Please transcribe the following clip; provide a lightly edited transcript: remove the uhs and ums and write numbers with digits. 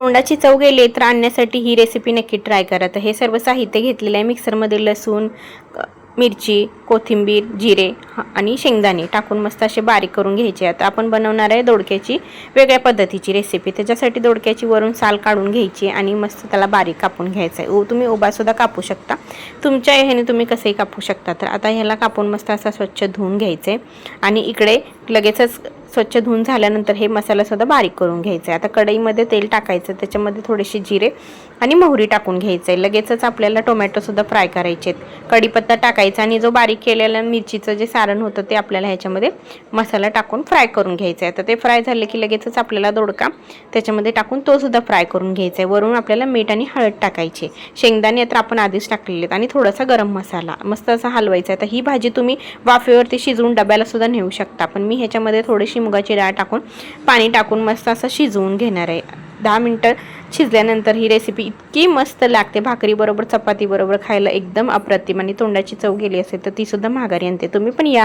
तोंडाची चव गेली तर आणण्यासाठी ही रेसिपी नक्की ट्राय करा। तर हे सर्व साहित्य घेतलेलं आहे। मिक्सरमध्ये लसूण, मिरची, कोथिंबीर, जिरे आणि शेंगदाणे टाकून मस्त असे बारीक करून घ्यायचे। आता आपण बनवणार आहे दोडक्याची वेगळ्या पद्धतीची रेसिपी। त्याच्यासाठी दोडक्याची वरून साल काढून घ्यायची आणि मस्त त्याला बारीक कापून घ्यायचं आहे। तुम्ही उभा सुद्धा कापू शकता, तुमच्या ह्याने तुम्ही कसंही कापू शकता। तर आता ह्याला कापून मस्त असा स्वच्छ धुवून घ्यायचं आहे आणि इकडे लगेचच स्वच्छ धुवून झाल्यानंतर हे मसाला सुद्धा बारीक करून घ्यायचा आहे। आता कढईमध्ये तेल टाकायचं, त्याच्यामध्ये थोडेसे जिरे आणि मोहरी टाकून घ्यायचं आहे। लगेचच आपल्याला टोमॅटो सुद्धा फ्राय करायचे आहेत। कढीपत्ता टाकायचा आणि जो बारीक केलेला मिरचीचं जे सारण होतं ते आपल्याला ह्याच्यामध्ये मसाला टाकून फ्राय करून घ्यायचं आहे। तर ते फ्राय झाले की लगेचच आपल्याला दोडका त्याच्यामध्ये टाकून तो सुद्धा फ्राय करून घ्यायचा आहे। वरून आपल्याला मीठ आणि हळद टाकायची। शेंगदाणे तर आपण आधीच टाकलेले आहेत आणि थोडासा गरम मसाला मस्त असा हलवायचा आहे। तर ही भाजी तुम्ही वाफेवरती शिजवून डब्याला सुद्धा नेऊ शकता, पण मी ह्याच्यामध्ये थोडीशी मुगाची डाळ टाकून पाणी टाकून मस्त असं शिजवून घेणार आहे। 10 मिनिटं शिजल्यानंतर ही रेसिपी इतकी मस्त लागते, भाकरी बरोबर चपाती बरोबर खायला एकदम अप्रतिम, आणि तोंडाची चव गेली असेल तर ती सुद्धा माघारी आणते। तुम्ही पण या।